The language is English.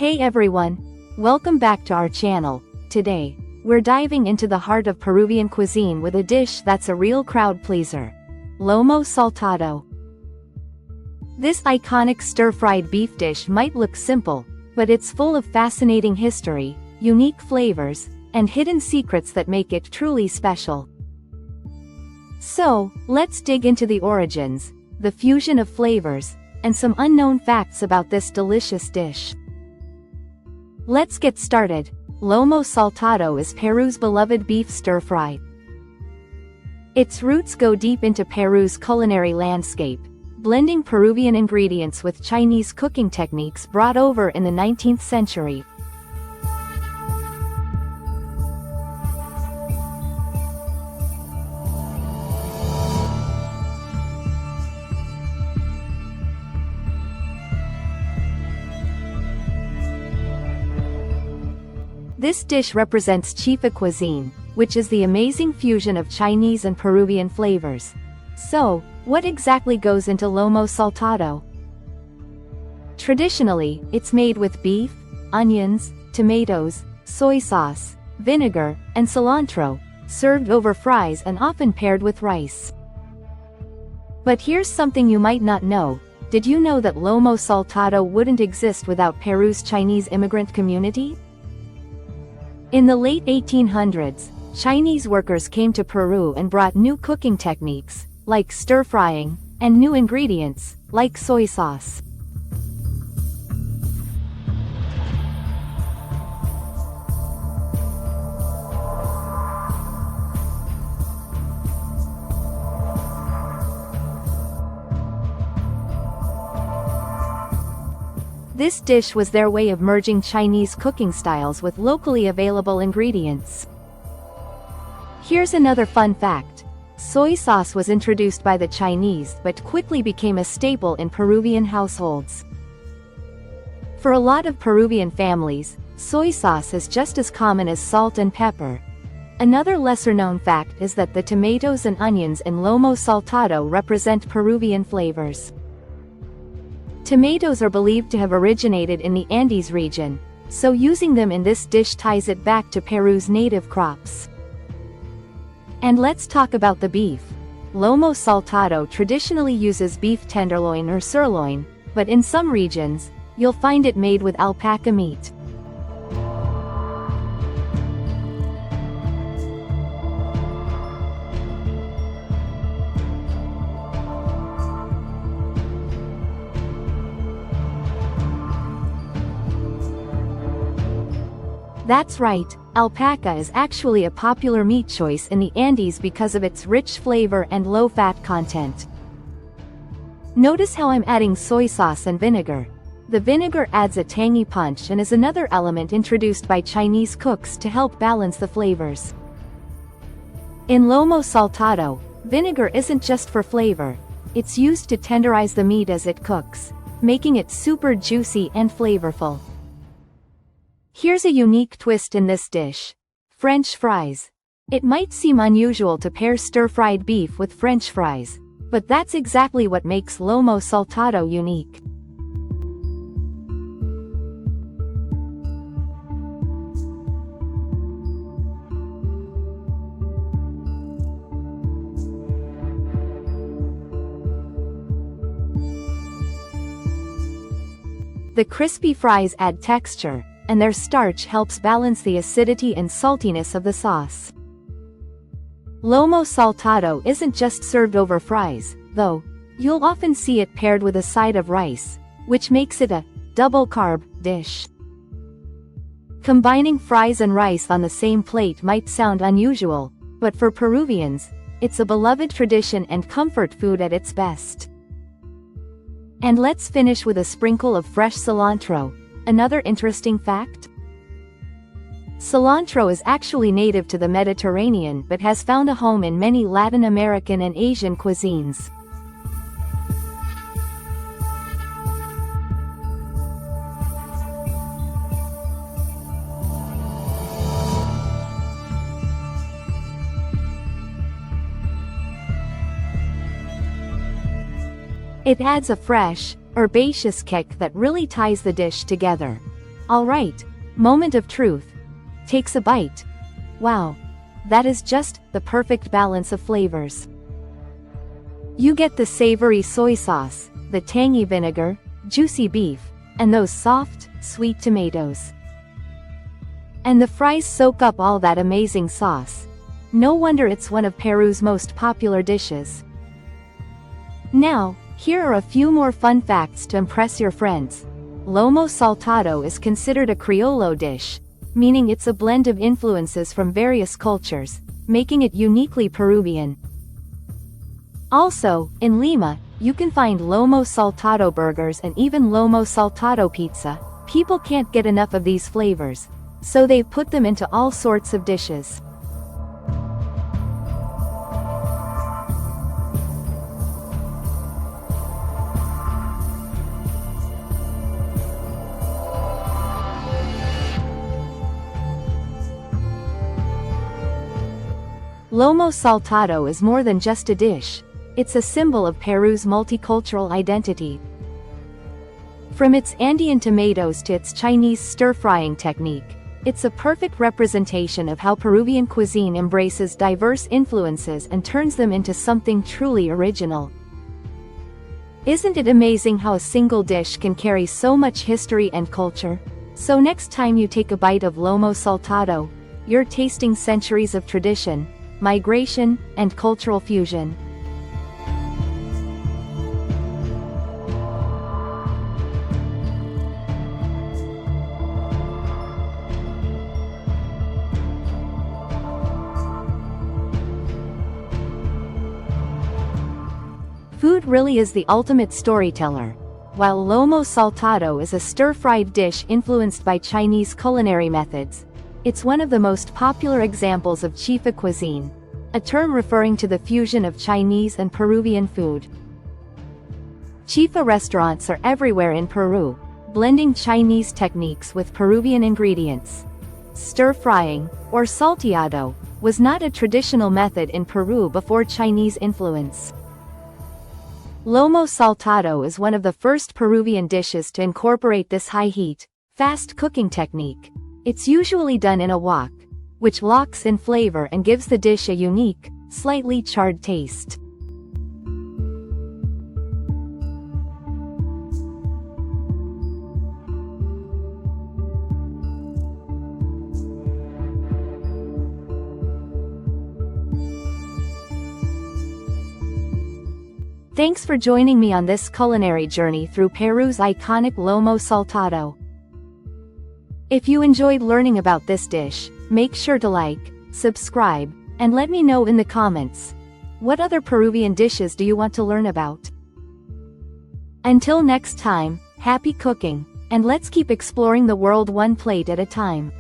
Hey everyone! Welcome back to our channel. Today, we're diving into the heart of Peruvian cuisine with a dish that's a real crowd pleaser. Lomo Saltado. This iconic stir-fried beef dish might look simple, but it's full of fascinating history, unique flavors, and hidden secrets that make it truly special. So, let's dig into the origins, the fusion of flavors, and some unknown facts about this delicious dish. Let's get started. Lomo Saltado is Peru's beloved beef stir-fry. Its roots go deep into Peru's culinary landscape, blending Peruvian ingredients with Chinese cooking techniques brought over in the 19th century. This dish represents chifa cuisine, which is the amazing fusion of Chinese and Peruvian flavors. So, what exactly goes into Lomo Saltado? Traditionally, it's made with beef, onions, tomatoes, soy sauce, vinegar, and cilantro, served over fries and often paired with rice. But here's something you might not know. Did you know that Lomo Saltado wouldn't exist without Peru's Chinese immigrant community? In the late 1800s, Chinese workers came to Peru and brought new cooking techniques, like stir-frying, and new ingredients, like soy sauce. This dish was their way of merging Chinese cooking styles with locally available ingredients. Here's another fun fact. Soy sauce was introduced by the Chinese but quickly became a staple in Peruvian households. For a lot of Peruvian families, soy sauce is just as common as salt and pepper. Another lesser-known fact is that the tomatoes and onions in Lomo Saltado represent Peruvian flavors. Tomatoes are believed to have originated in the Andes region, so using them in this dish ties it back to Peru's native crops. And let's talk about the beef. Lomo Saltado traditionally uses beef tenderloin or sirloin, but in some regions, you'll find it made with alpaca meat. That's right, alpaca is actually a popular meat choice in the Andes because of its rich flavor and low fat content. Notice how I'm adding soy sauce and vinegar. The vinegar adds a tangy punch and is another element introduced by Chinese cooks to help balance the flavors. In Lomo Saltado, vinegar isn't just for flavor, it's used to tenderize the meat as it cooks, making it super juicy and flavorful. Here's a unique twist in this dish. French fries. It might seem unusual to pair stir-fried beef with French fries, but that's exactly what makes Lomo Saltado unique. The crispy fries add texture, and their starch helps balance the acidity and saltiness of the sauce. Lomo Saltado isn't just served over fries, though. You'll often see it paired with a side of rice, which makes it a double-carb dish. Combining fries and rice on the same plate might sound unusual, but for Peruvians, it's a beloved tradition and comfort food at its best. And let's finish with a sprinkle of fresh cilantro. Another interesting fact? Cilantro is actually native to the Mediterranean but has found a home in many Latin American and Asian cuisines. It adds a fresh, herbaceous kick that really ties the dish together. Alright, moment of truth. Takes a bite. Wow. That is just the perfect balance of flavors. You get the savory soy sauce, the tangy vinegar, juicy beef, and those soft, sweet tomatoes. And the fries soak up all that amazing sauce. No wonder it's one of Peru's most popular dishes. Now, here are a few more fun facts to impress your friends. Lomo saltado is considered a Criollo dish, meaning it's a blend of influences from various cultures, making it uniquely Peruvian. Also, in Lima, you can find Lomo Saltado burgers and even Lomo Saltado pizza. People can't get enough of these flavors, so they've put them into all sorts of dishes. Lomo saltado is more than just a dish. It's a symbol of Peru's multicultural identity. From its Andean tomatoes to its Chinese stir-frying technique, it's a perfect representation of how Peruvian cuisine embraces diverse influences and turns them into something truly original. Isn't it amazing how a single dish can carry so much history and culture? So next time you take a bite of Lomo saltado, you're tasting centuries of tradition, migration, and cultural fusion. Food really is the ultimate storyteller. While Lomo saltado is a stir-fried dish influenced by Chinese culinary methods, it's one of the most popular examples of chifa cuisine, a term referring to the fusion of Chinese and Peruvian food. Chifa restaurants are everywhere in Peru, blending Chinese techniques with Peruvian ingredients. Stir-frying, or salteado, was not a traditional method in Peru before Chinese influence. Lomo saltado is one of the first Peruvian dishes to incorporate this high-heat, fast cooking technique. It's usually done in a wok, which locks in flavor and gives the dish a unique, slightly charred taste. Thanks for joining me on this culinary journey through Peru's iconic Lomo saltado. If you enjoyed learning about this dish, make sure to like, subscribe, and let me know in the comments. What other Peruvian dishes do you want to learn about? Until next time, happy cooking, and let's keep exploring the world one plate at a time.